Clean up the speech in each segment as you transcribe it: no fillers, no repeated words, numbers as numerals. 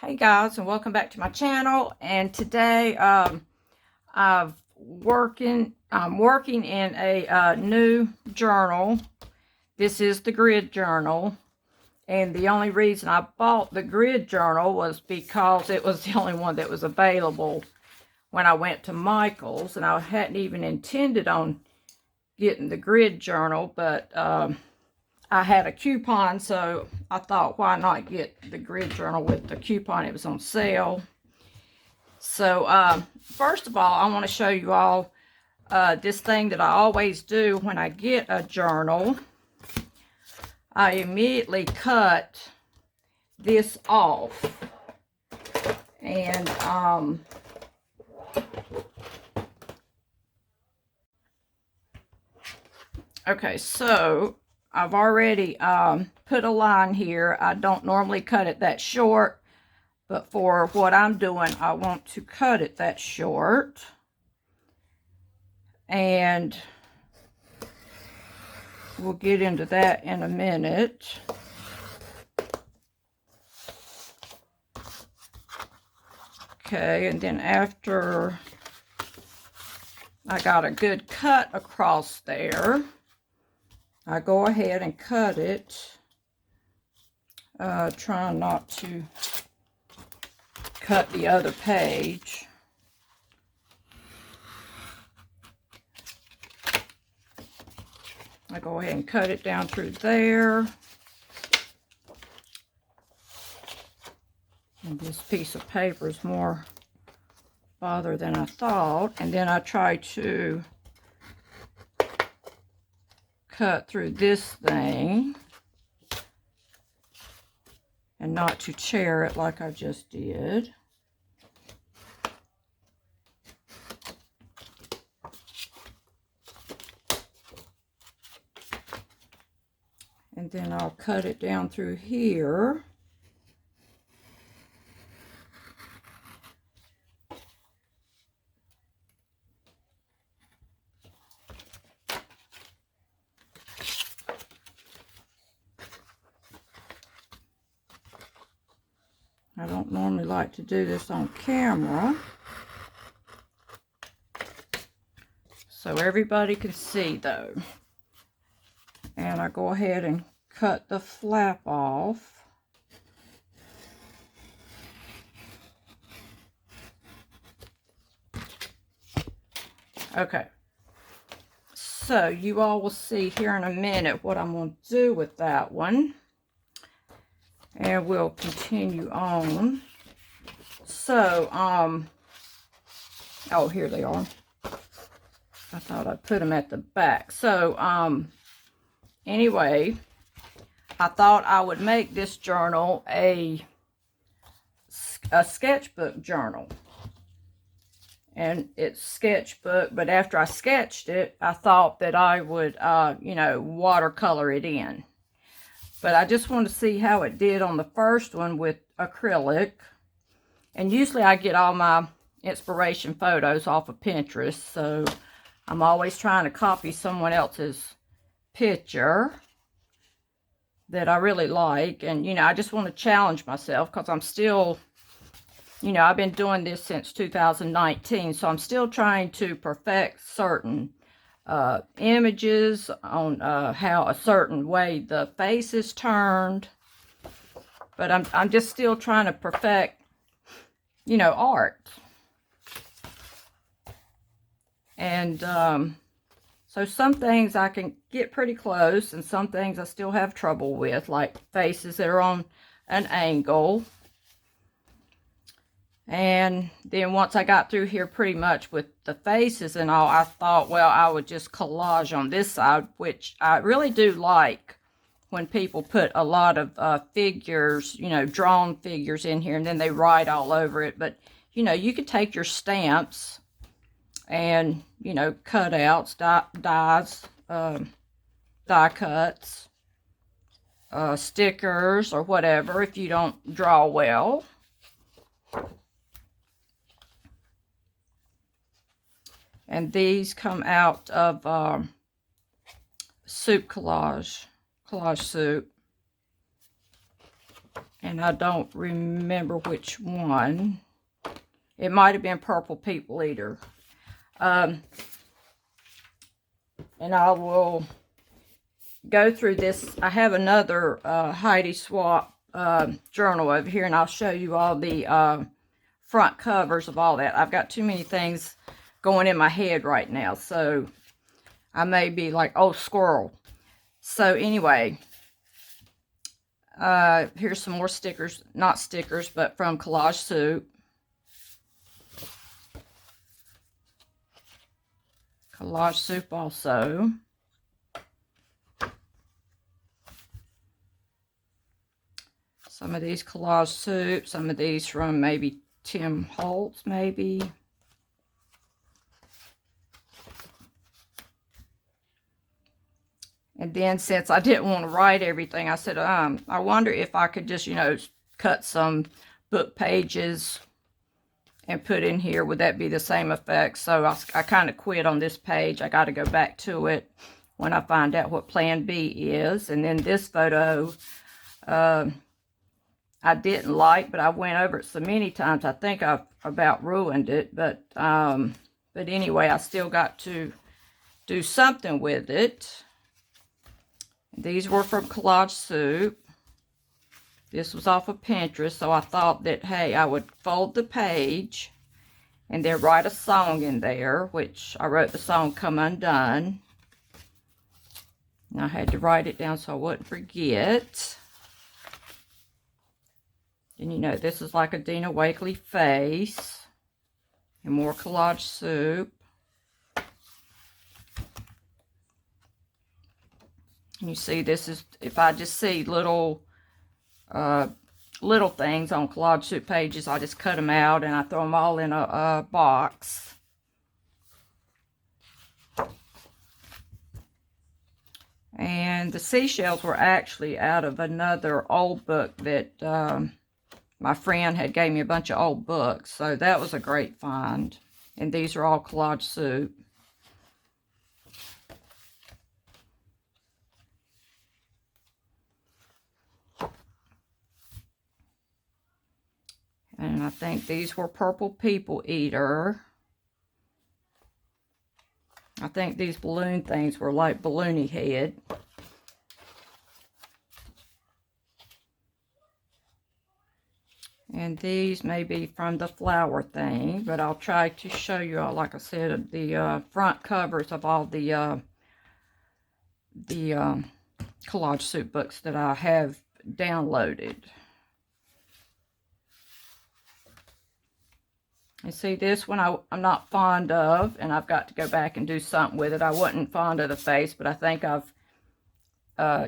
Hey guys, and welcome back to my channel. And today I'm working in a new journal. This is the grid journal, and the only reason I bought the grid journal was because it was the only one that was available when I went to Michael's, and I hadn't even intended on getting the grid journal, but I had a coupon, so I thought, why not get the grid journal with the coupon? It was on sale. So first of all, I want to show you all this thing that I always do when I get a journal. I immediately cut this off, and okay, so I've already put a line here. I don't normally cut it that short, but for what I'm doing, I want to cut it that short. And we'll get into that in a minute. Okay, and then after I got a good cut across there, I go ahead and cut it, trying not to cut the other page. I go ahead and cut it down through there. And this piece of paper is more bother than I thought. And then I try to cut through this thing and not to tear it like I just did. And then I'll cut it down through here. I don't normally like to do this on camera, so everybody can see though. And I go ahead and cut the flap off. Okay, so you all will see here in a minute what I'm going to do with that one. And we'll continue on. So, oh, here they are. I thought I'd put them at the back. So, anyway, I thought I would make this journal a sketchbook journal. And it's sketchbook, but after I sketched it, I thought that I would, you know, watercolor it in. But I just want to see how it did on the first one with acrylic. And usually I get all my inspiration photos off of Pinterest, so I'm always trying to copy someone else's picture that I really like. And, you know, I just want to challenge myself because I'm still, you know, I've been doing this since 2019, so I'm still trying to perfect certain images on how a certain way the face is turned. But I'm just still trying to perfect, you know, art. And so some things I can get pretty close, and some things I still have trouble with, like faces that are on an angle. And then once I got through here pretty much with the faces and all, I thought, well, I would just collage on this side, which I really do like when people put a lot of figures, you know, drawn figures in here, and then they write all over it. But, you know, you could take your stamps and, you know, cutouts, dies, die cuts, stickers, or whatever, if you don't draw well. And these come out of Soup Collage Soup. and I don't remember which one. It might have been Purple People Eater. And I will go through this. I have another Heidi Swapp journal over here, and I'll show you all the front covers of all that. I've got too many things going in my head right now, so I may be like, oh, squirrel. So anyway, here's some more stickers. Not stickers, but from Collage Soup. Collage Soup also. Some of these Collage Soup, some of these from maybe Tim Holtz, maybe. And then since I didn't want to write everything, I said, I wonder if I could just, you know, cut some book pages and put in here. Would that be the same effect? So I kind of quit on this page. I got to go back to it when I find out what Plan B is. And then this photo, I didn't like, but I went over it so many times, I think I've about ruined it. But anyway, I still got to do something with it. These were from Collage Soup. This was off of Pinterest, so I thought that, hey, I would fold the page and then write a song in there, which I wrote the song Come Undone. And I had to write it down so I wouldn't forget. And you know, this is like a Dina Wakley face. And more Collage Soup. And you see, this is, if I just see little things on Collage Soup pages, I just cut them out and I throw them all in a box. And the seashells were actually out of another old book that my friend had gave me a bunch of old books. So that was a great find. And these are all Collage Soup. And I think these were Purple People Eater. I think these balloon things were like Balloony Head. And these may be from the flower thing, but I'll try to show you all, like I said, the front covers of all the Collage Soup books that I have downloaded. You see, this one I'm not fond of, and I've got to go back and do something with it. I wasn't fond of the face, but I think I've,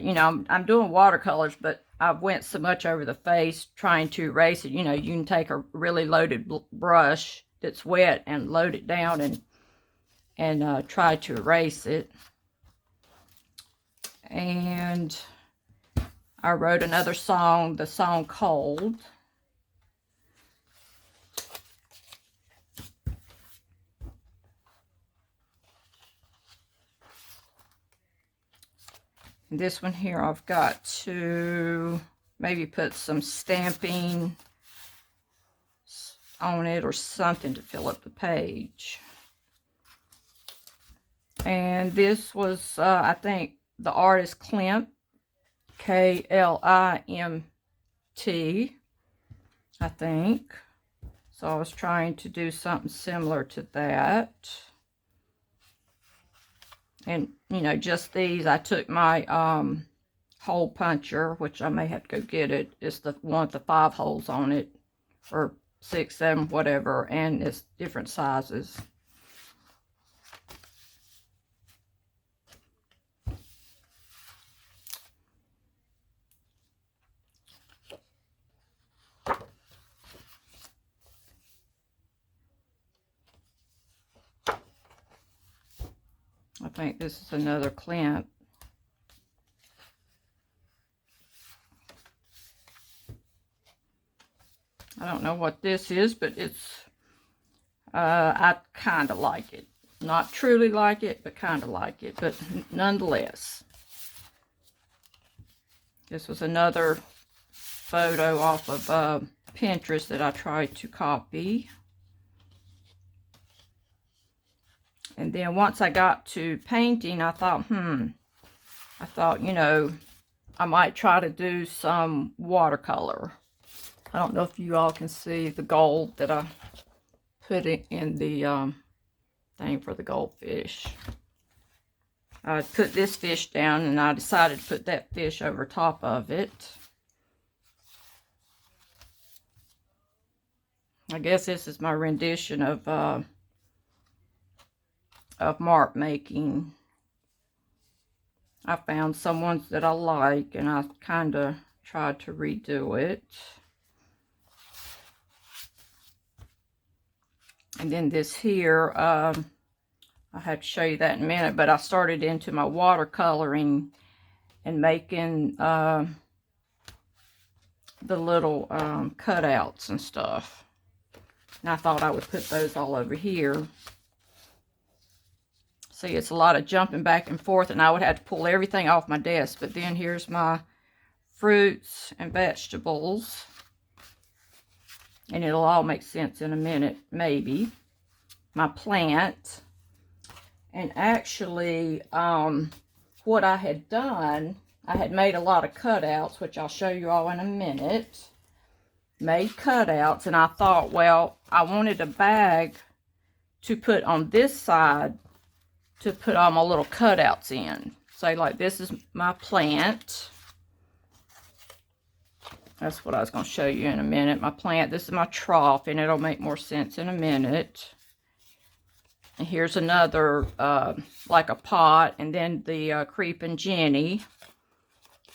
you know, I'm doing watercolors, but I've went so much over the face trying to erase it. You know, you can take a really loaded brush that's wet and load it down and try to erase it. And I wrote another song, the song Cold. This one here, I've got to maybe put some stamping on it or something to fill up the page. And this was, I think, the artist Klimt, K-L-I-M-T, I think. So I was trying to do something similar to that. And, you know, just these, I took my hole puncher, which I may have to go get it. It's the one with the 5 holes on it, or 6, 7, whatever, and it's different sizes. I think this is another Klimt. I don't know what this is, but it's, I kind of like it. Not truly like it, but kind of like it, but nonetheless. This was another photo off of Pinterest that I tried to copy. And then once I got to painting, I thought, you know, I might try to do some watercolor. I don't know if you all can see the gold that I put in the thing for the goldfish. I put this fish down and I decided to put that fish over top of it. I guess this is my rendition of mark making. I found some ones that I like and I kind of tried to redo it. And then this here, I have to show you that in a minute, but I started into my watercoloring and making the little cutouts and stuff. And I thought I would put those all over here. See, it's a lot of jumping back and forth, and I would have to pull everything off my desk. But then here's my fruits and vegetables. And it'll all make sense in a minute, maybe. My plant. And actually, what I had done, I had made a lot of cutouts, which I'll show you all in a minute. Made cutouts, and I thought, well, I wanted a bag to put on this side to put all my little cutouts in. Say, like, this is my plant. That's what I was going to show you in a minute. My plant, this is my trough, and it'll make more sense in a minute. And here's another, like a pot, and then the Creeping Jenny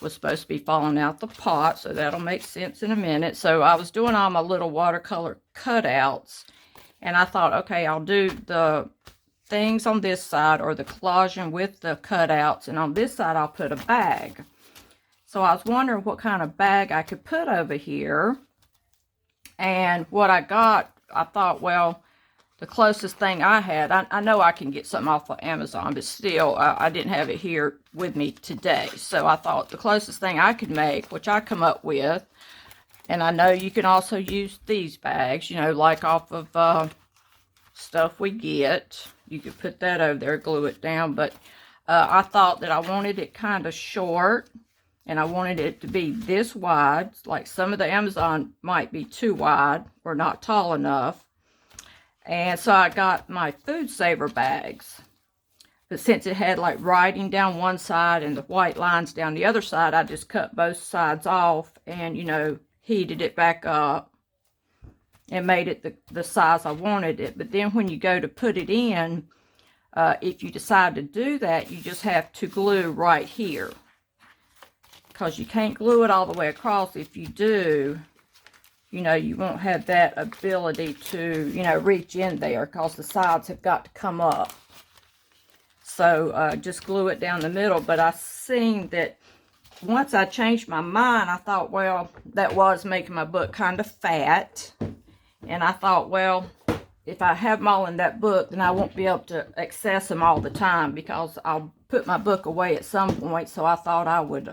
was supposed to be falling out the pot, so that'll make sense in a minute. So I was doing all my little watercolor cutouts, and I thought, okay, I'll do the things on this side, or the collaging with the cutouts, and on this side I'll put a bag. So I was wondering what kind of bag I could put over here. And what I got, I thought, well, the closest thing I had, I know I can get something off of Amazon, but still, I didn't have it here with me today. So I thought the closest thing I could make, which I come up with, and I know you can also use these bags, you know, like off of stuff we get. You could put that over there, glue it down. But I thought that I wanted it kind of short. And I wanted it to be this wide. Like some of the Amazon might be too wide or not tall enough. And so I got my Food Saver bags. But since it had like writing down one side and the white lines down the other side, I just cut both sides off and, you know, heated it back up and made it the size I wanted it. But then when you go to put it in, if you decide to do that, you just have to glue right here. Because you can't glue it all the way across. If you do, you know, you won't have that ability to, you know, reach in there, because the sides have got to come up. So just glue it down the middle. But I seen that once I changed my mind, I thought, well, that was making my book kind of fat. And I thought, well, if I have them all in that book, then I won't be able to access them all the time, because I'll put my book away at some point. So I thought I would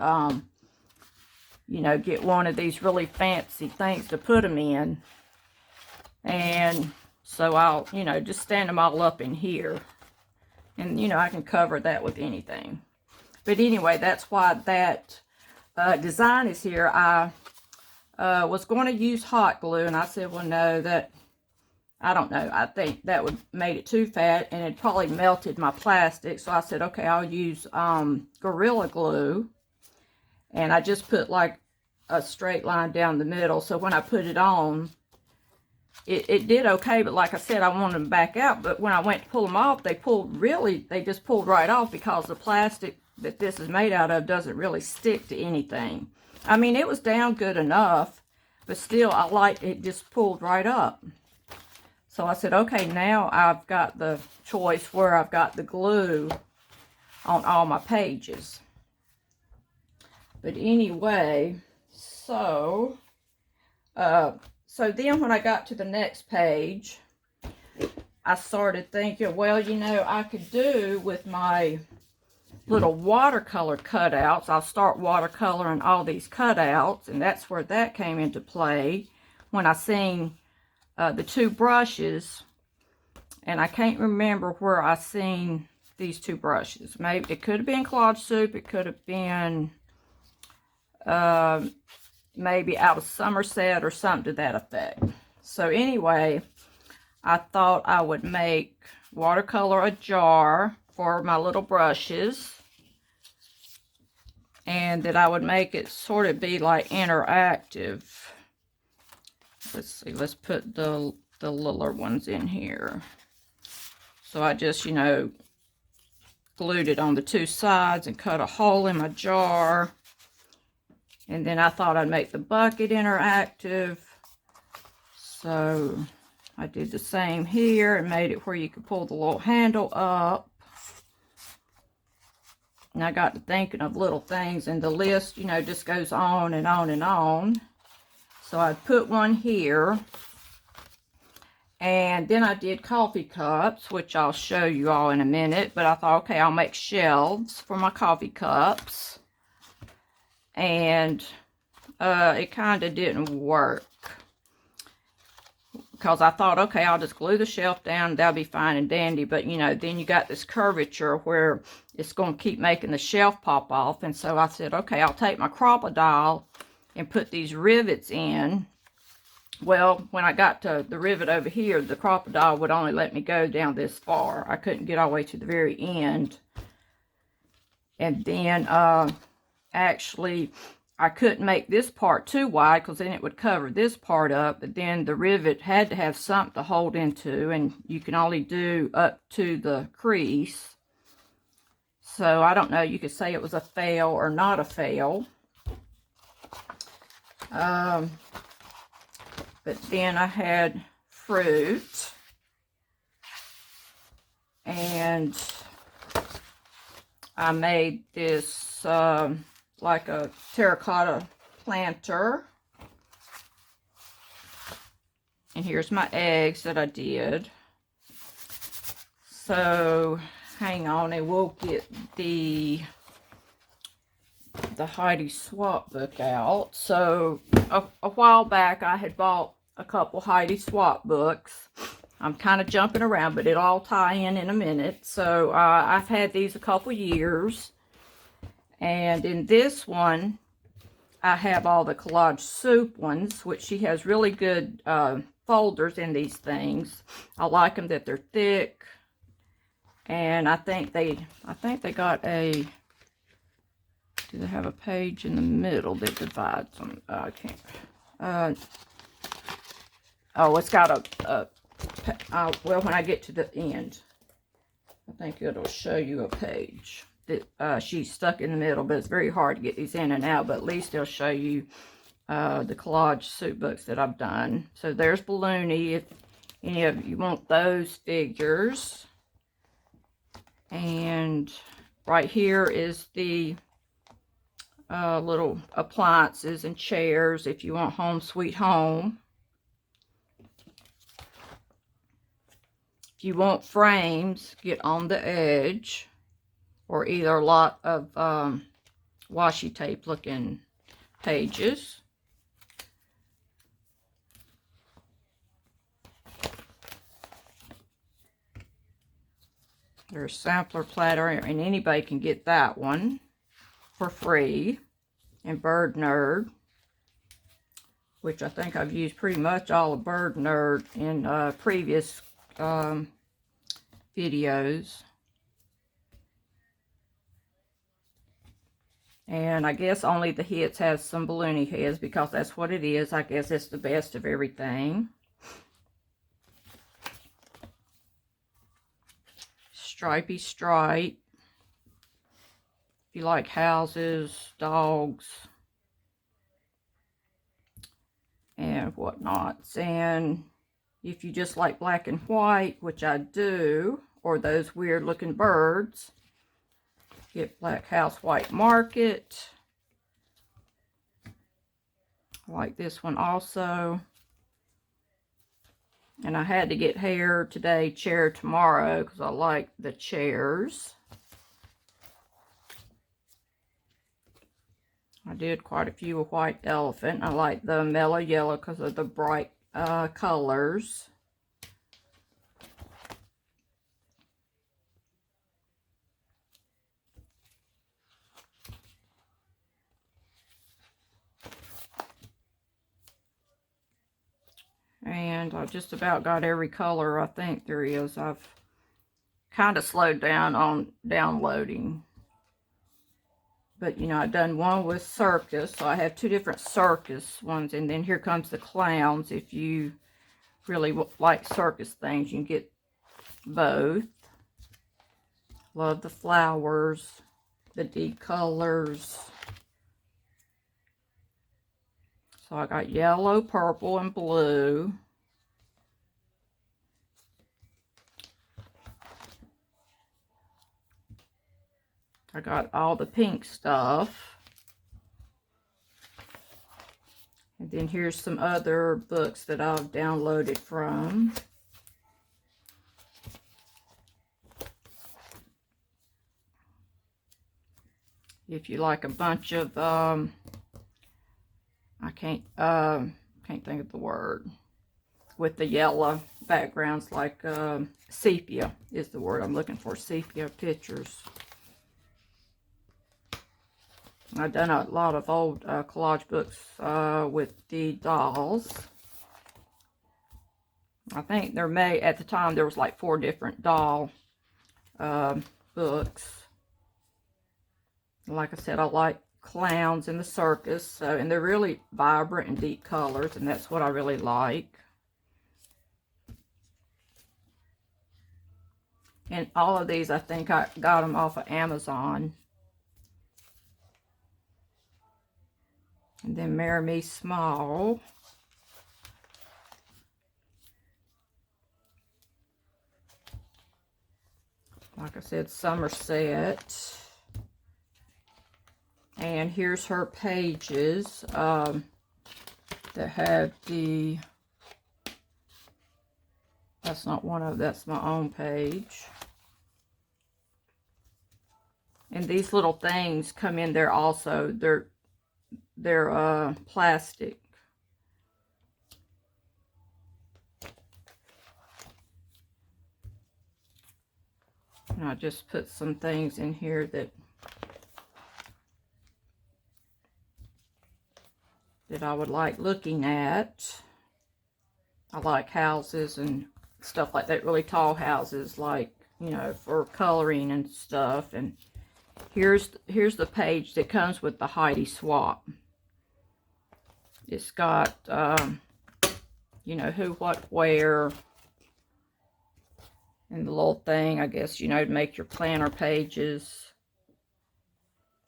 you know, get one of these really fancy things to put them in. And so I'll, you know, just stand them all up in here. And, you know, I can cover that with anything. But anyway, that's why that design is here. I was going to use hot glue, and I said, well, no, that, I don't know. I think that would made it too fat, and it probably melted my plastic. So I said, okay, I'll use Gorilla Glue. And I just put like a straight line down the middle. So when I put it on, it did okay. But like I said, I wanted them back out. But when I went to pull them off, they just pulled right off, because the plastic that this is made out of doesn't really stick to anything. I mean, it was down good enough, but still, it just pulled right up. So I said, okay, now I've got the choice where I've got the glue on all my pages. But anyway, so then when I got to the next page, I started thinking, well, you know, I could do with my little watercolor cutouts. I'll start watercoloring all these cutouts, and that's where that came into play when I seen the two brushes. And I can't remember where I seen these two brushes. Maybe it could have been Collage Soup. It could have been maybe out of Somerset or something to that effect. So anyway, I thought I would make watercolor a jar for my little brushes, and that I would make it sort of be like interactive. Let's see, let's put the littler ones in here. So I just, you know, glued it on the two sides and cut a hole in my jar. And then I thought I'd make the bucket interactive. So I did the same here and made it where you could pull the little handle up. And I got to thinking of little things, and the list, you know, just goes on and on and on. So I put one here. And then I did coffee cups, which I'll show you all in a minute. But I thought, okay, I'll make shelves for my coffee cups. And it kind of didn't work, because I thought, okay, I'll just glue the shelf down, that'll be fine and dandy. But, you know, then you got this curvature where it's going to keep making the shelf pop off. And so I said, okay, I'll take my crocodile and put these rivets in. Well, when I got to the rivet over here, the crocodile would only let me go down this far. I couldn't get all the way to the very end. And then actually, I couldn't make this part too wide, because then it would cover this part up. But then the rivet had to have something to hold into, and you can only do up to the crease. So I don't know, you could say it was a fail or not a fail. But then I had fruit, and I made this like a terracotta planter. And here's my eggs that I did. So hang on, and we'll get the Heidi Swapp book out. So a while back I had bought a couple Heidi Swapp books. I'm kind of jumping around, but it'll all tie in a minute. So I've had these a couple years. And in this one, I have all the Collage Soup ones, which she has really good folders in these things. I like them that they're thick. And I think they got a, do they have a page in the middle that divides them? I can't. Oh, it's got well, when I get to the end, I think it'll show you a page that she's stuck in the middle, but it's very hard to get these in and out, but at least it'll show you the Collage Soup books that I've done. So there's Balloony, if any of you want those figures. And right here is the little appliances and chairs if you want Home Sweet Home. If you want frames, get On the Edge, or either a lot of washi tape looking pages. There's Sampler Platter, and anybody can get that one for free. And Bird Nerd, which I think I've used pretty much all of Bird Nerd in previous videos. And I guess only the hits has some balloony heads, because that's what it is. I guess it's the best of everything. Stripey Stripe. If you like houses, dogs, and whatnots. And if you just like black and white, which I do, or those weird looking birds, get Black House White Market. I like this one also. And I had to get hair today, chair tomorrow, because I like the chairs. I did quite a few with White Elephant. I like the mellow yellow because of the bright colors. And I just about got every color I think there is. I've kind of slowed down on downloading. But, you know, I've done one with circus, so I have two different circus ones. And then here comes the clowns. If you really like circus things, you can get both. Love the flowers, the deep colors. So I got yellow, purple, and blue. I got all the pink stuff. And then here's some other books that I've downloaded from. If you like a bunch of, I can't think of the word, with the yellow backgrounds, like sepia is the word I'm looking for, sepia pictures. I've done a lot of old collage books with the dolls. I think there at the time, there was like 4 different doll books. Like I said, I like clowns in the circus, so, and they're really vibrant and deep colors, and that's what I really like. And all of these, I think I got them off of Amazon. And then Marry Me Small. Like I said, Somerset. And here's her pages that have the, that's not one of, that's my own page. And these little things come in there also. They're plastic. And I just put some things in here that I would like looking at. I like houses and stuff like that, really tall houses, like, you know, for coloring and stuff. And here's the page that comes with the Heidi Swapp. It's got, you know, who, what, where, and the little thing, I guess, you know, to make your planner pages.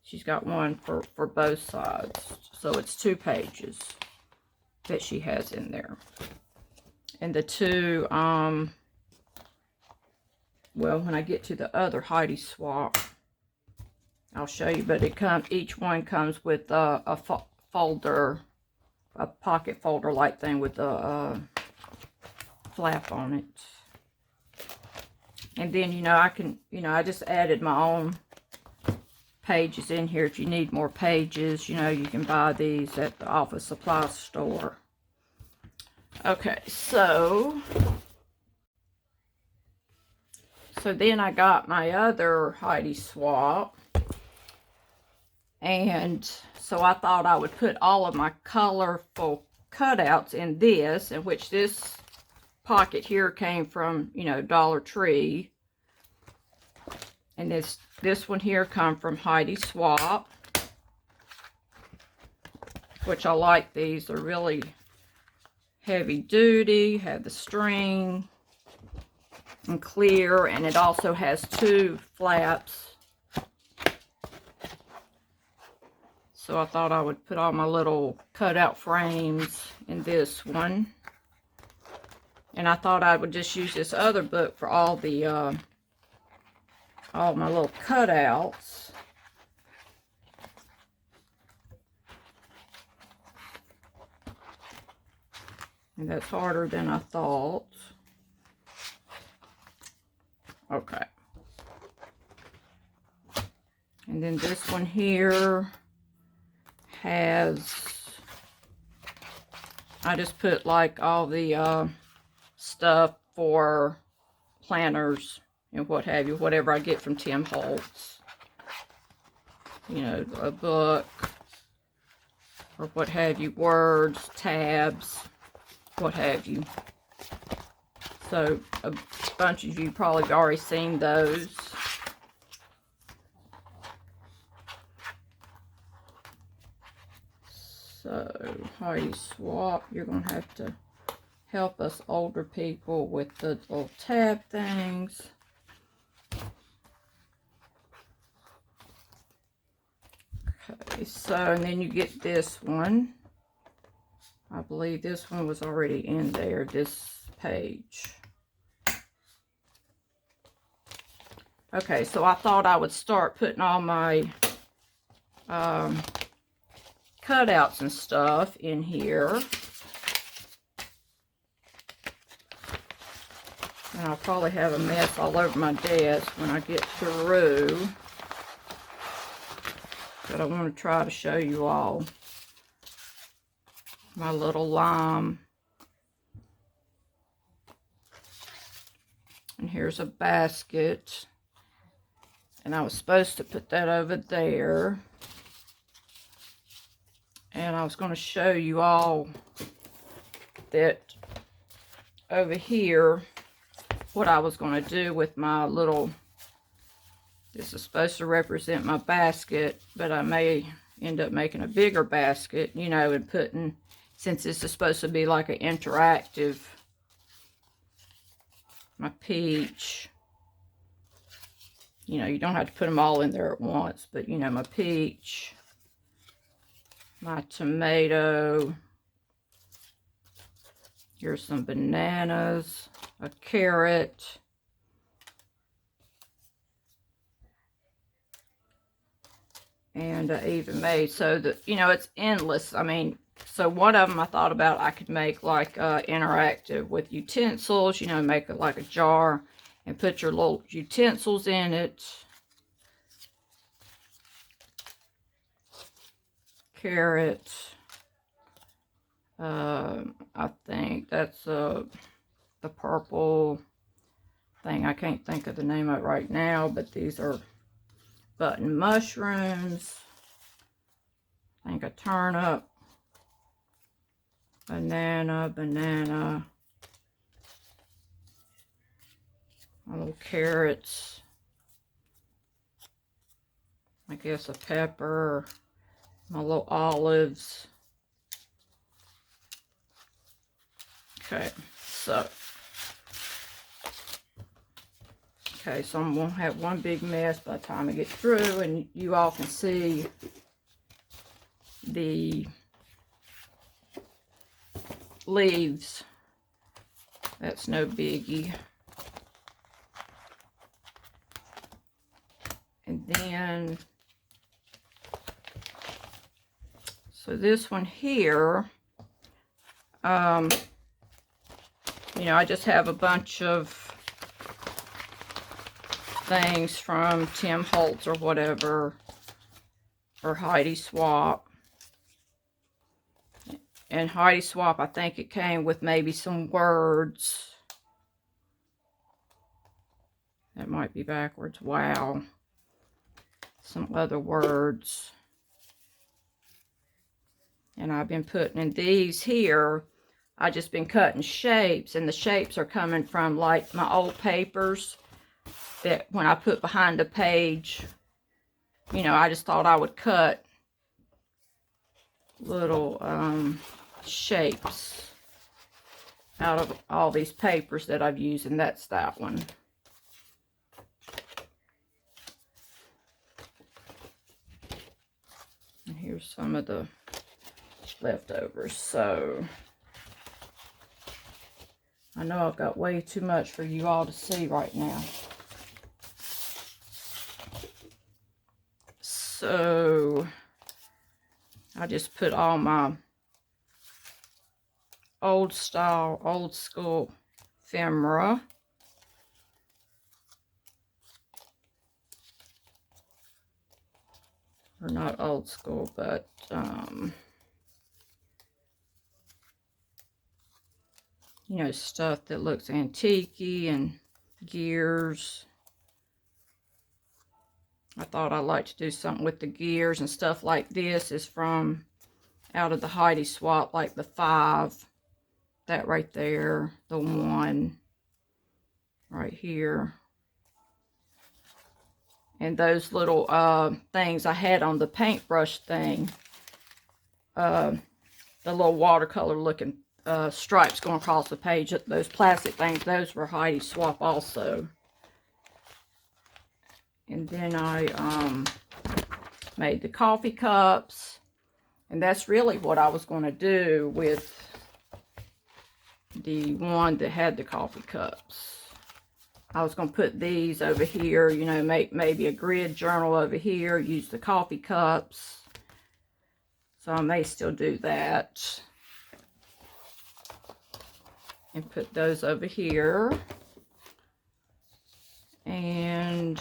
She's got one for both sides. So it's 2 pages that she has in there. And the 2, well, when I get to the other Heidi Swapp, I'll show you, but each one comes with a folder, a pocket folder like thing with a flap on it. And then, you know, I just added my own pages in here. If you need more pages, you know, you can buy these at the office supply store. Okay, so then I got my other Heidi Swapp, and so I thought I would put all of my colorful cutouts in this, in which this pocket here came from, you know, Dollar Tree. And this one here come from Heidi Swapp, which I like these. They're really heavy duty, have the string and clear, and it also has 2 flaps. So I thought I would put all my little cutout frames in this one. And I thought I would just use this other book for all the all my little cutouts. And that's harder than I thought. Okay. And then this one here has, I just put like all the stuff for planners and what have you, whatever I get from Tim Holtz. You know, a book or what have you, words, tabs, what have you. So a bunch of you probably have already seen those. So Heidi Swapp, you're going to have to help us older people with the little tab things. Okay, so and then you get this one. I believe this one was already in there, this page. Okay, so I thought I would start putting all my cutouts and stuff in here. And I'll probably have a mess all over my desk when I get through. But I want to try to show you all my little lime. And here's a basket. And I was supposed to put that over there. And I was going to show you all that over here, what I was going to do with my little, this is supposed to represent my basket, but I may end up making a bigger basket, you know, and putting, since this is supposed to be like an interactive, my peach, you know, you don't have to put them all in there at once, but you know, my peach, my tomato, here's some bananas, a carrot, and I even made so that, you know, it's endless. I mean, so one of them I thought about I could make like interactive with utensils, you know, make it like a jar and put your little utensils in it. Carrot. I think that's the purple thing. I can't think of the name of it right now, but these are button mushrooms. I think a turnip. Banana. My little carrots. I guess a pepper. My little olives. Okay, so I'm going to have one big mess by the time I get through, and you all can see the leaves. That's no biggie. And then, so this one here, you know, I just have a bunch of things from Tim Holtz or whatever, or Heidi Swapp. And Heidi Swapp, I think it came with maybe some words. That might be backwards. Wow. Some other words. And I've been putting in these here. I just been cutting shapes, and the shapes are coming from like my old papers that when I put behind the page, you know, I just thought I would cut little shapes out of all these papers that I've used, and that's that one. And here's some of the leftovers. So I know I've got way too much for you all to see right now. So I just put all my old style, old school ephemera. or not old school, but you know, stuff that looks antique-y and gears. I thought I'd like to do something with the gears and stuff like this is from out of the Heidi Swapp, like the 5, that right there, the 1 right here. And those little things I had on the paintbrush thing, the little watercolor looking stripes going across the page, those plastic things, those were Heidi Swapp also. And then I made the coffee cups. And that's really what I was going to do with the one that had the coffee cups. I was going to put these over here, you know, make maybe a grid journal over here, use the coffee cups. So I may still do that. And put those over here. And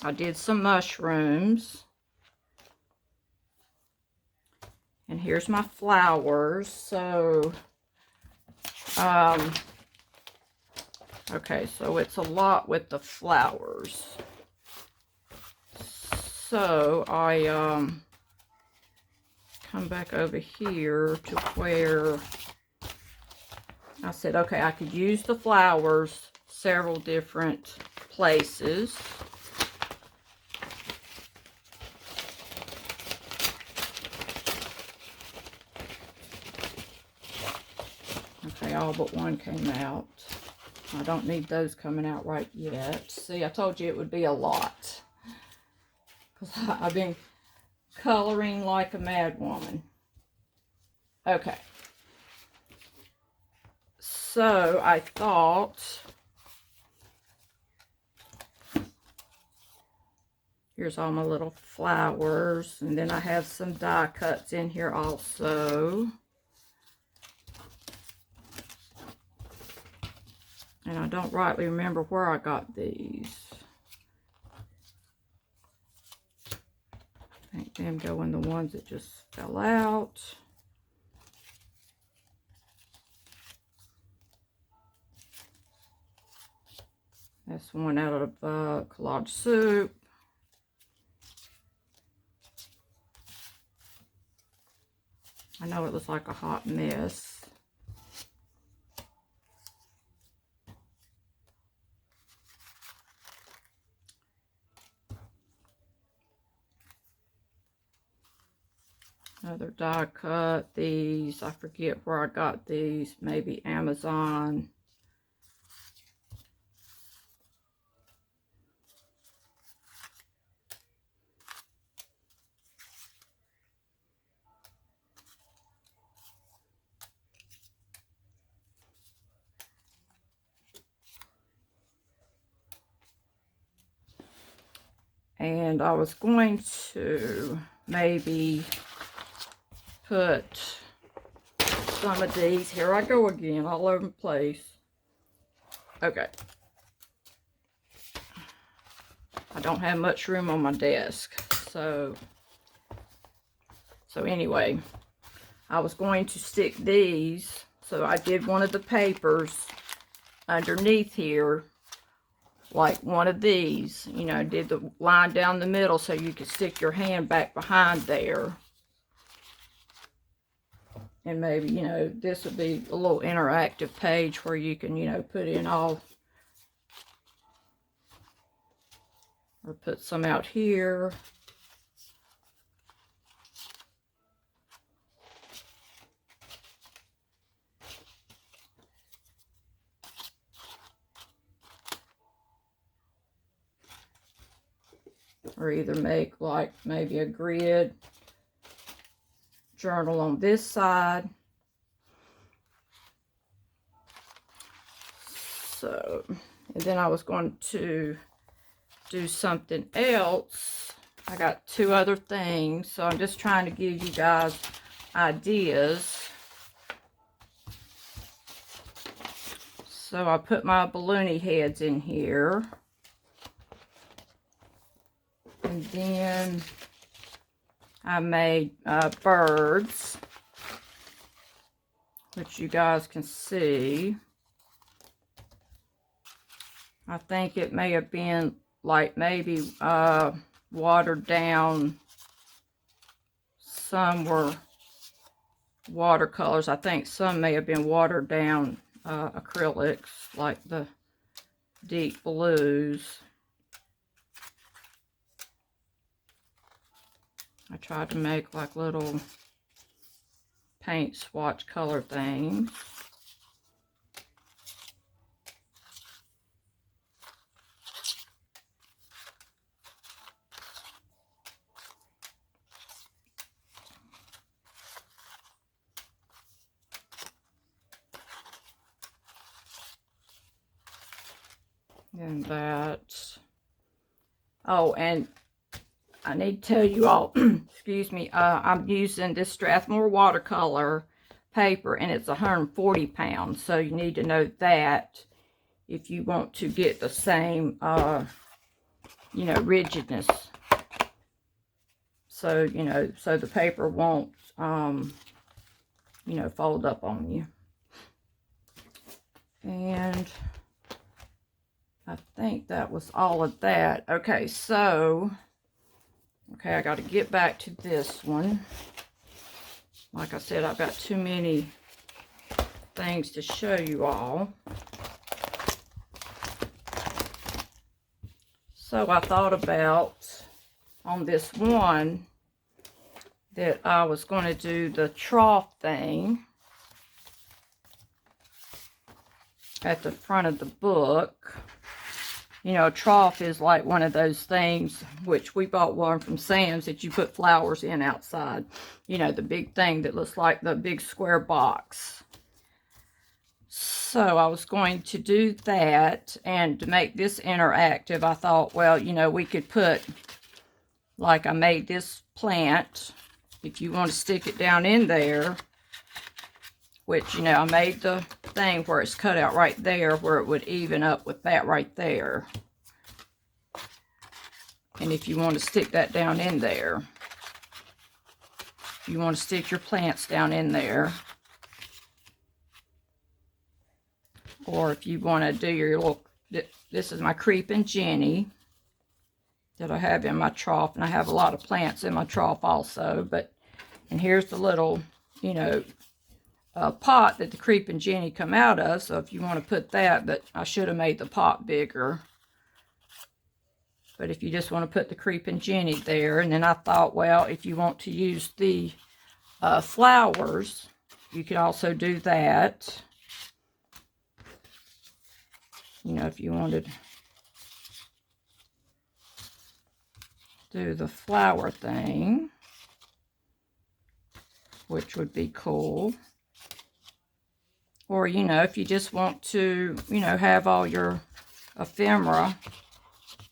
I did some mushrooms. And here's my flowers. So, okay, so it's a lot with the flowers. So I come back over here to where I said, okay, I could use the flowers several different places. Okay, all but one came out. I don't need those coming out right yet. See, I told you it would be a lot. Because I've been coloring like a mad woman. Okay. So, I thought... Here's all my little flowers. And then I have some die cuts in here also. And I don't rightly remember where I got these. I think them go in the ones that just fell out. That's one out of Collage Soup. I know it looks like a hot mess. Another die cut. These, I forget where I got these. Maybe Amazon. And I was going to maybe put some of these. Here I go again, all over the place. Okay. I don't have much room on my desk. So anyway, I was going to stick these. So I did one of the papers underneath here, like one of these, you know, did the line down the middle so you could stick your hand back behind there. And maybe, you know, this would be a little interactive page where you can, you know, put in all, or put some out here. Or either make like maybe a grid journal on this side. So, and then I was going to do something else. I got 2 other things, so I'm just trying to give you guys ideas. So I put my balloony heads in here. And then I made birds, which you guys can see. I think it may have been like maybe watered down. Some were watercolors. I think some may have been watered down acrylics, like the deep blues. I tried to make like little paint swatch color things. And that, oh, and I need to tell you all, excuse me, I'm using this Strathmore watercolor paper, and it's 140 pounds, so you need to know that if you want to get the same, you know, rigidness. So, you know, so the paper won't, you know, fold up on you. And I think that was all of that. Okay, so, okay, I got to get back to this one. Like I said, I've got too many things to show you all. So I thought about, on this one, that I was going to do the trough thing at the front of the book. You know, a trough is like one of those things, which we bought one from Sam's, that you put flowers in outside. You know, the big thing that looks like the big square box. So I was going to do that, and to make this interactive, I thought, well, you know, we could put, like I made this plant, if you want to stick it down in there, which, you know, I made the thing where it's cut out right there, where it would even up with that right there. And if you want to stick that down in there, you want to stick your plants down in there. Or if you want to do your little, this is my Creeping Jenny that I have in my trough. And I have a lot of plants in my trough also. But, and here's the little, you know, pot that the Creeping Jenny come out of. So if you want to put that, but I should have made the pot bigger. But if you just want to put the Creeping Jenny there. And then I thought, well, if you want to use the flowers, you could also do that. You know, if you wanted to do the flower thing, which would be cool. Or, you know, if you just want to, you know, have all your ephemera.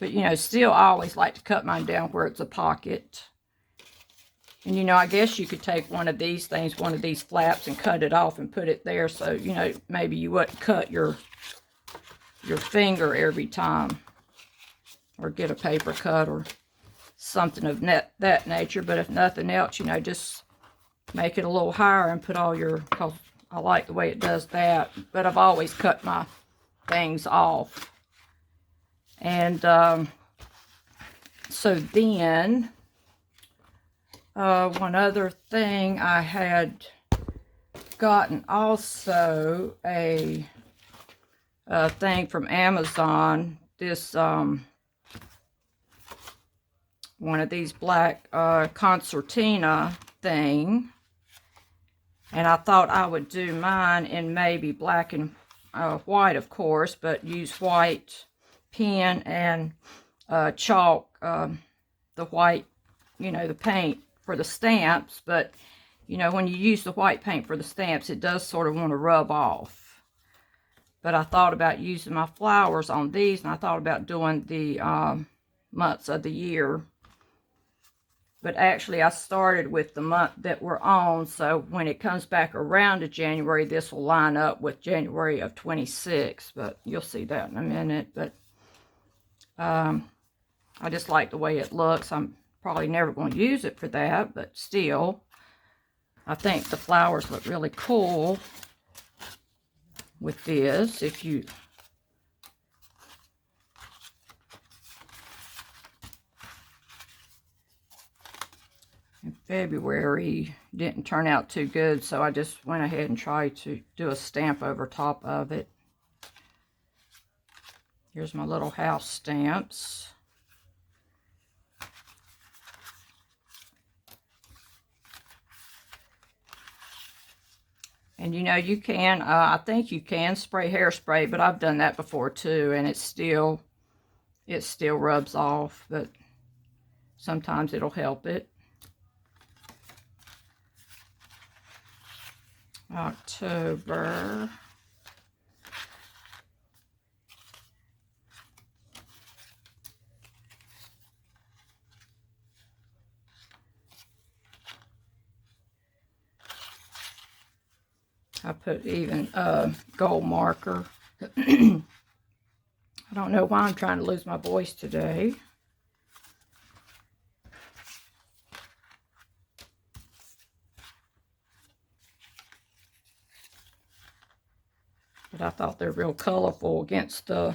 But, you know, still I always like to cut mine down where it's a pocket. And, you know, I guess you could take one of these things, one of these flaps, and cut it off and put it there. So, you know, maybe you wouldn't cut your finger every time. Or get a paper cut or something of that nature. But if nothing else, you know, just make it a little higher and put all your, because I like the way it does that. But I've always cut my things off. And so then, one other thing, I had gotten also a thing from Amazon, this one of these black concertina thing, and I thought I would do mine in maybe black and white, of course, but use white pen and chalk, the white, you know, the paint for the stamps. But, you know, when you use the white paint for the stamps, it does sort of want to rub off. But I thought about using my flowers on these, and I thought about doing the months of the year. But actually, I started with the month that we're on, so when it comes back around to January, this will line up with January of 26. But you'll see that in a minute. But I just like the way it looks. I'm probably never going to use it for that, but still, I think the flowers look really cool with this. If you in February didn't turn out too good, so I just went ahead and tried to do a stamp over top of it. Here's my little house stamps. And you know, you can, I think you can spray hairspray, but I've done that before too, and it still rubs off, but sometimes it'll help it. October. I put even gold marker. I don't know why I'm trying to lose my voice today. But I thought they're real colorful against the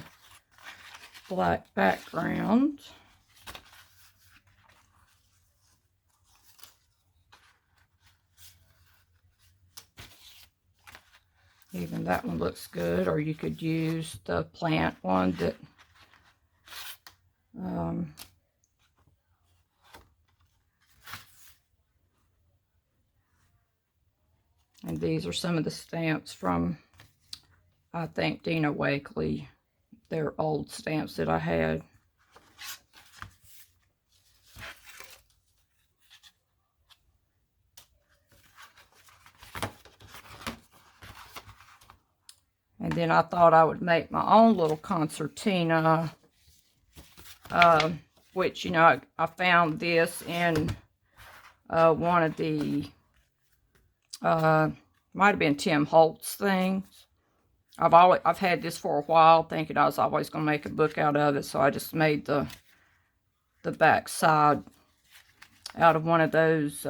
black background. Even that one looks good, or you could use the plant one that and these are some of the stamps from, I think, Dina Wakley. They're old stamps that I had. And then I thought I would make my own little concertina, which, you know, I found this in one of the, might have been Tim Holtz things. I've had this for a while, thinking I was always going to make a book out of it, so I just made the back side out of one of those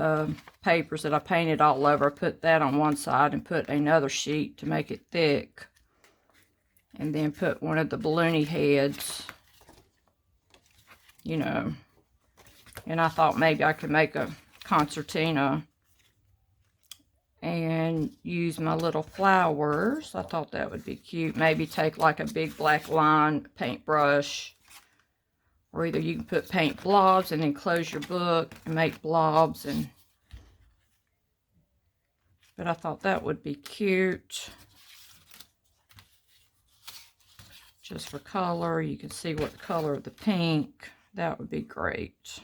papers that I painted all over. I put that on one side and put another sheet to make it thick. And then put one of the balloony heads, you know. And I thought maybe I could make a concertina and use my little flowers. I thought that would be cute. Maybe take like a big black line paintbrush. Or either you can put paint blobs and then close your book and make blobs. But I thought that would be cute. Just for color, you can see what the color of the pink, that would be great.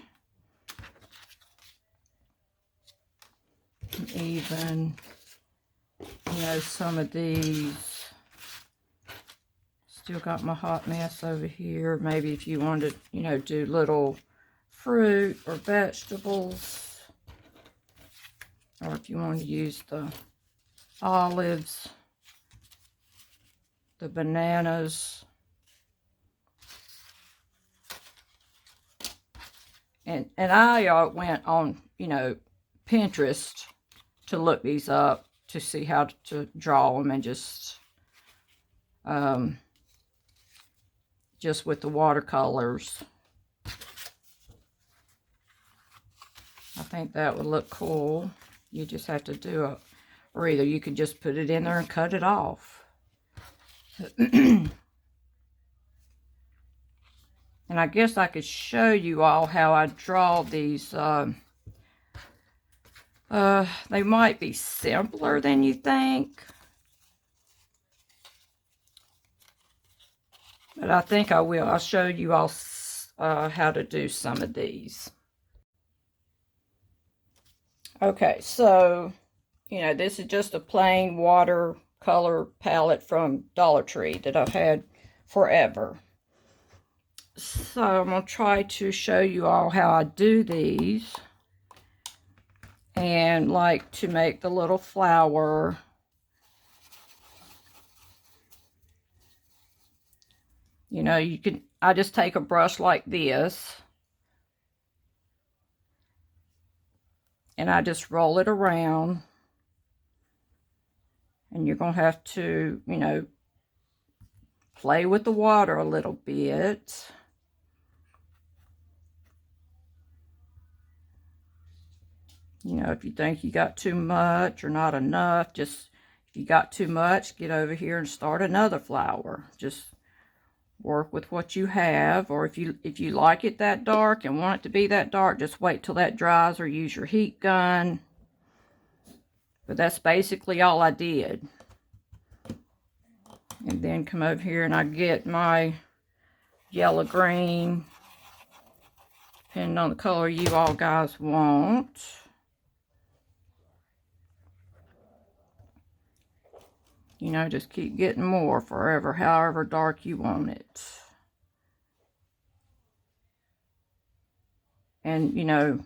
And even, you know, some of these, still got my hot mess over here. Maybe if you wanted to, you know, do little fruit or vegetables, or if you want to use the olives, the bananas. And I went on, you know, Pinterest to look these up to see how to draw them, and just with the watercolors. I think that would look cool. You just have to do it, or either you could just put it in there and cut it off. And I guess I could show you all how I draw these. They might be simpler than you think, but I think I will. I'll show you all how to do some of these. Okay, so, you know, this is just a plain watercolor palette from Dollar Tree that I've had forever. So I'm going to try to show you all how I do these. And like to make the little flower. You know, you can I just take a brush like this, and I just roll it around. And you're going to have to, you know, play with the water a little bit. You know, if you think you got too much or not enough, just, if you got too much, get over here and start another flower. Just work with what you have. Or if you like it that dark and want it to be that dark, just wait till that dries or use your heat gun. But that's basically all I did. And then come over here and I get my yellow green, depending on the color you all guys want. You know, just keep getting more forever, however dark you want it. And, you know,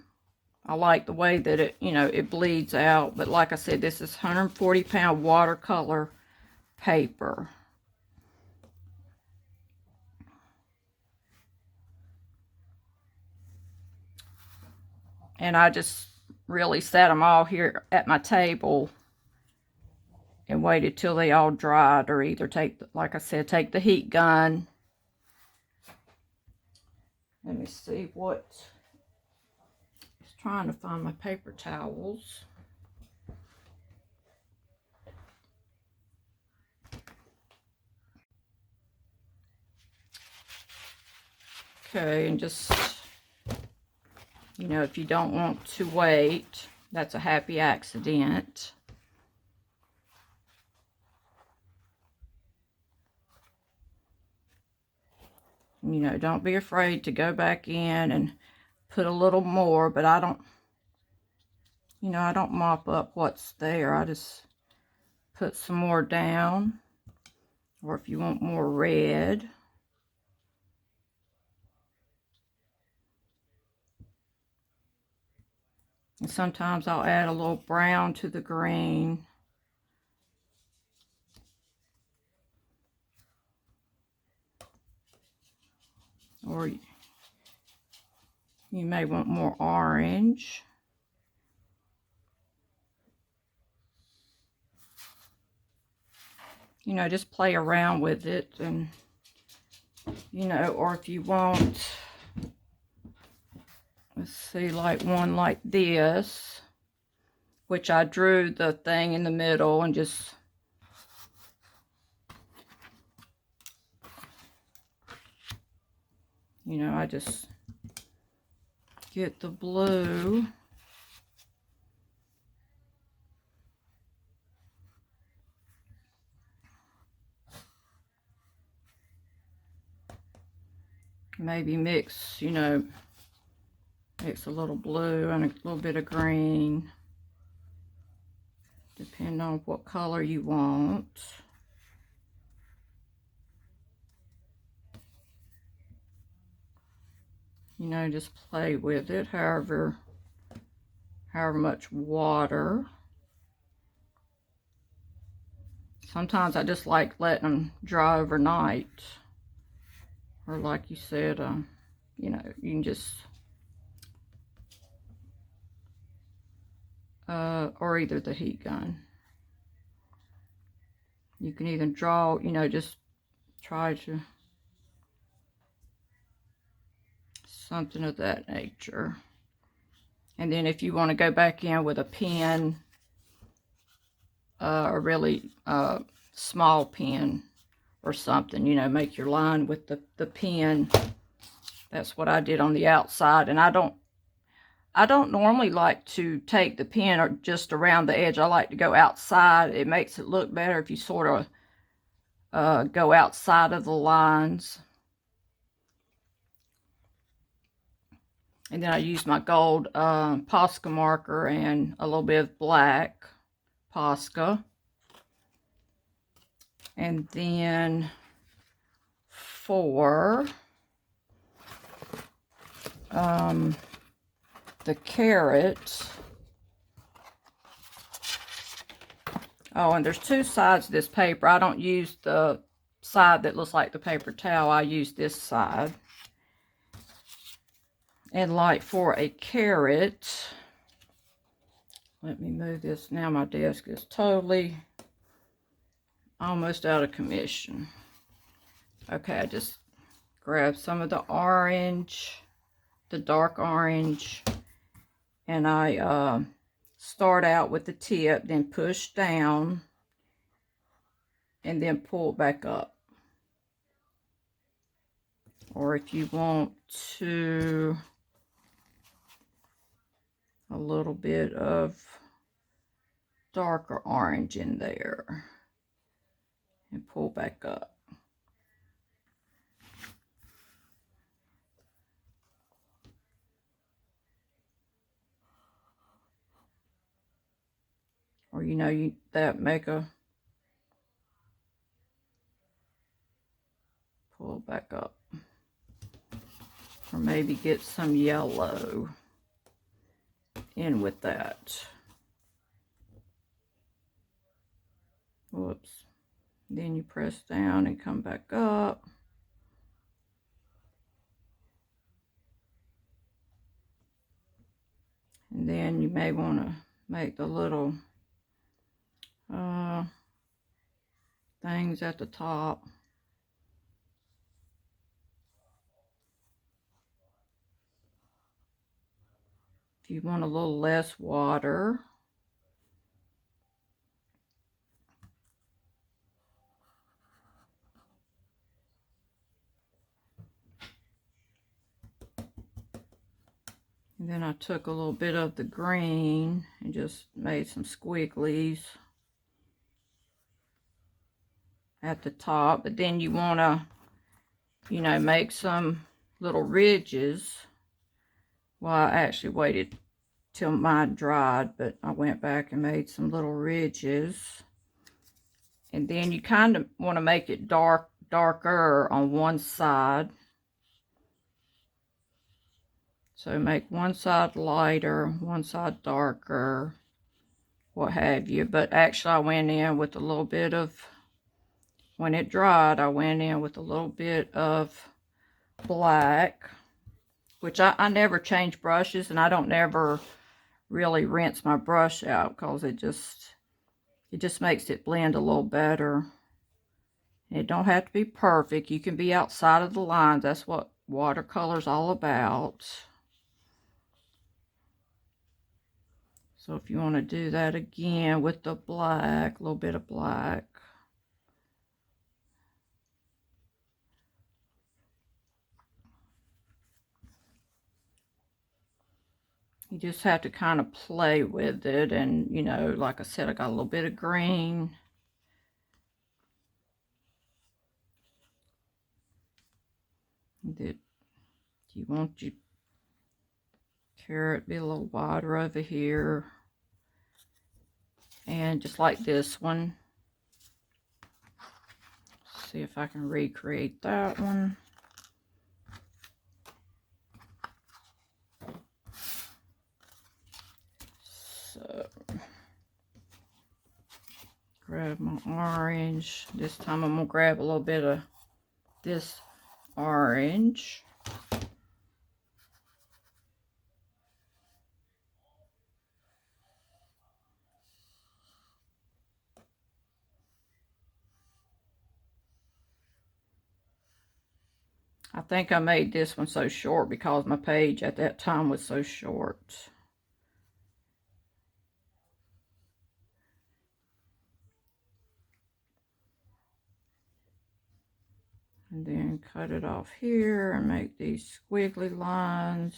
I like the way that it, you know, it bleeds out. But like I said, this is 140-pound watercolor paper. And I just really set them all here at my table and waited till they all dried, or either take, like I said, take the heat gun. Let me see what, I was trying to find my paper towels. Okay, and just, you know, if you don't want to wait, that's a happy accident. You know, don't be afraid to go back in and put a little more, but I don't, you know, I don't mop up what's there. I just put some more down. Or if you want more red. And sometimes I'll add a little brown to the green. Or you may want more orange. You know, just play around with it. And, you know, or if you want, let's see, like one like this, which I drew the thing in the middle and just, you know, I just get the blue. Maybe mix, you know, mix a little blue and a little bit of green, depending on what color you want. You know, just play with it, however much water. Sometimes I just like letting them dry overnight. Or like you said, you know, you can just, or either the heat gun. You can even draw, you know, just try to, something of that nature. And then if you want to go back in with a pen, a really small pen or something, you know, make your line with the pen. That's what I did on the outside. And I don't normally like to take the pen or just around the edge. I like to go outside. It makes it look better if you sort of go outside of the lines. And then I use my gold Posca marker and a little bit of black Posca. And then for the carrot, oh, and there's two sides of this paper. I don't use the side that looks like the paper towel, I use this side. And like for a carrot, let me move this. Now my desk is totally almost out of commission. Okay, I just grab some of the orange, the dark orange, and I start out with the tip, then push down, and then pull back up. Or if you want to, a little bit of darker orange in there, and pull back up. Or that make a pull back up. Or maybe get some yellow in with that. Whoops. Then you press down and come back up. And then you may want to make the little things at the top. If you want a little less water, and then I took a little bit of the green and just made some squigglies at the top. But then you want to, make some little ridges. Well, I actually waited till mine dried, but I went back and made some little ridges. And then you kind of want to make it darker on one side. So make one side lighter, one side darker, what have you. But actually I went in with a little bit of, when it dried, I went in with a little bit of black, which I never change brushes, and I don't never really rinse my brush out because it just makes it blend a little better. It don't have to be perfect. You can be outside of the lines. That's what watercolor's all about. So if you want to do that again with the black, a little bit of black. You just have to kind of play with it. And, like I said, I got a little bit of green. That you want your carrot be a little wider over here. And just like this one. See if I can recreate that one. So, grab my orange. This time I'm going to grab a little bit of this orange. I think I made this one so short because my page at that time was so short. And then cut it off here and make these squiggly lines.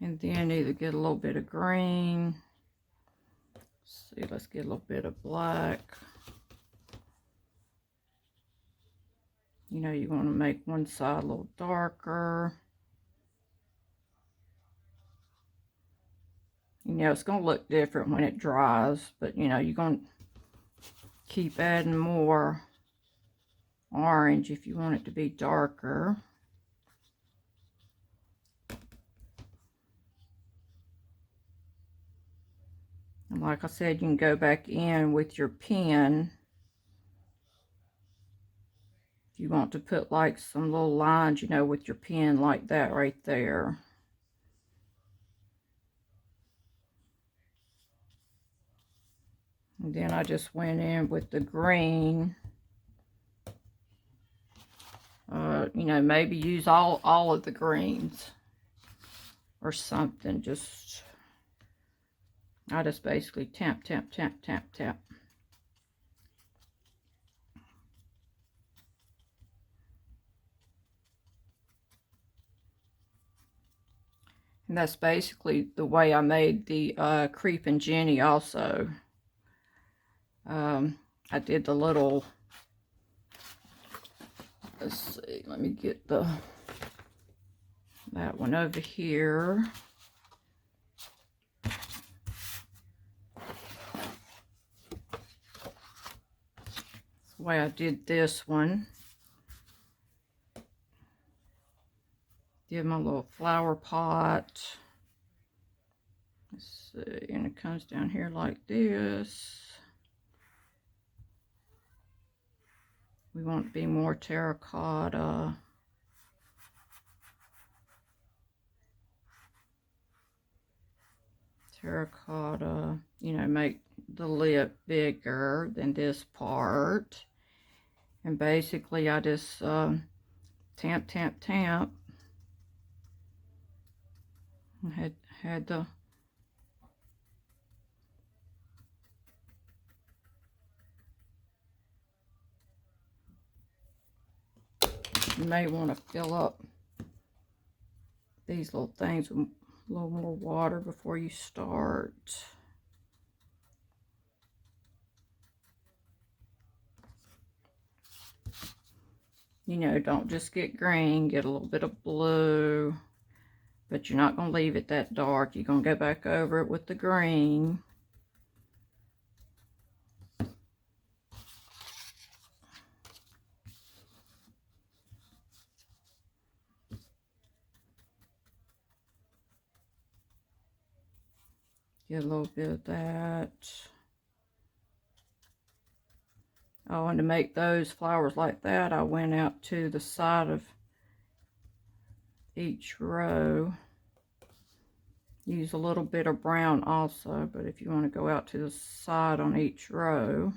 And then either get a little bit of green. See, let's get a little bit of black. You want to make one side a little darker. It's going to look different when it dries, but you're going to keep adding more orange if you want it to be darker. And like I said, you can go back in with your pen if you want to put like some little lines, you know, with your pen like that right there. And then I just went in with the green. You know, maybe use all of the greens or something. I just basically tap, tap, tap, tap, tap. And that's basically the way I made the Creeping Jenny also. I did the little, let's see, let me get that one over here. That's the way I did this one. Did my little flower pot. Let's see, and it comes down here like this. We want to be more terracotta. Terracotta, you know, make the lip bigger than this part. And basically I just tap, tap, tap. I had the you may want to fill up these little things with a little more water before you start. You know, don't just get green, get a little bit of blue, but you're not going to leave it that dark. You're going to go back over it with the green. Get a little bit of that. Oh, and to make those flowers like that, I went out to the side of each row. Use a little bit of brown also, but if you want to go out to the side on each row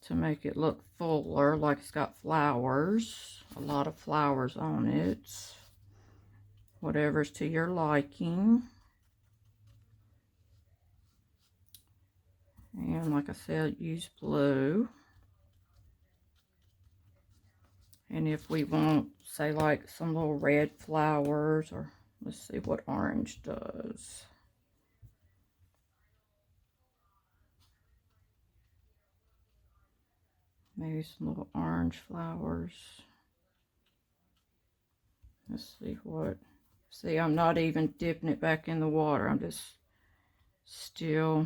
to make it look fuller, like it's got flowers, a lot of flowers on it. Whatever's to your liking. And like I said, use blue. And if we want, say, like some little red flowers, or let's see what orange does. Maybe some little orange flowers. Let's see what. See, I'm not even dipping it back in the water. I'm just still.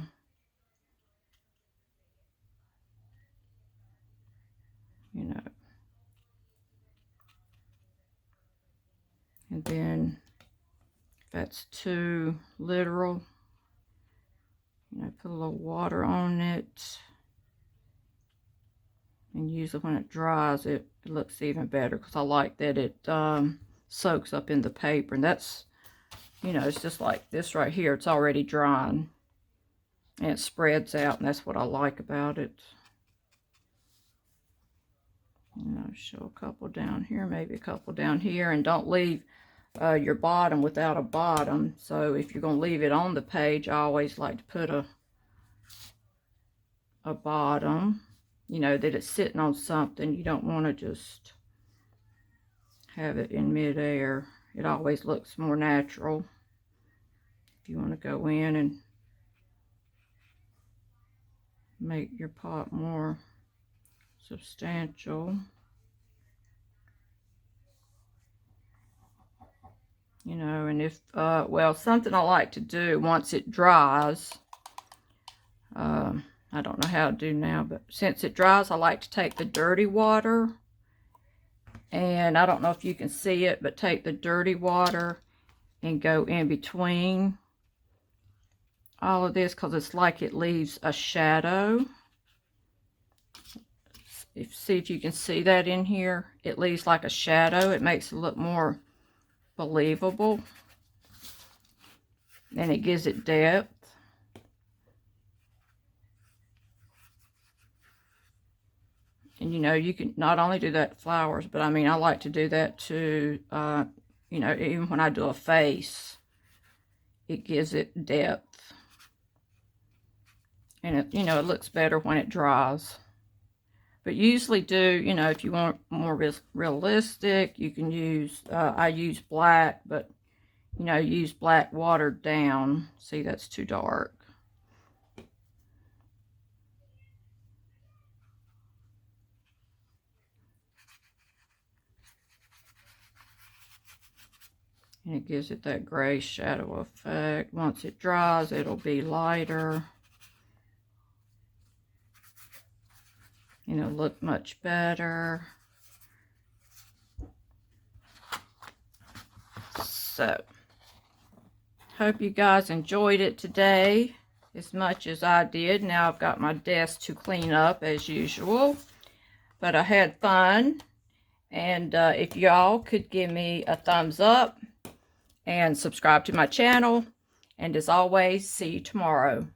You know. And then, if that's too literal, you know, put a little water on it. And usually when it dries, it looks even better, because I like that it soaks up in the paper. And that's, you know, it's just like this right here. It's already drying. And it spreads out, and that's what I like about it. You know, show a couple down here, maybe a couple down here. And don't leave your bottom without a bottom. So if you're going to leave it on the page, I always like to put a bottom. You know, that it's sitting on something. You don't want to just have it in midair. It always looks more natural. If you want to go in and make your pot more substantial. You know, and if, well, something I like to do once it dries, I don't know how to do now, but since it dries, I like to take the dirty water, and I don't know if you can see it, but take the dirty water and go in between all of this because it's like it leaves a shadow. See if you can see that in here. It leaves like a shadow. It makes it look more believable. And it gives it depth. And you know, you can not only do that to flowers, but I mean, I like to do that to, you know, even when I do a face, it gives it depth. And it, you know, it looks better when it dries. But usually do, you know, if you want more realistic, you can use, I use black, but, you know, use black watered down. See, that's too dark. And it gives it that gray shadow effect. Once it dries, it'll be lighter. You know, look much better. So, hope you guys enjoyed it today as much as I did. Now I've got my desk to clean up as usual. But I had fun. And if y'all could give me a thumbs up and subscribe to my channel. And as always, see you tomorrow.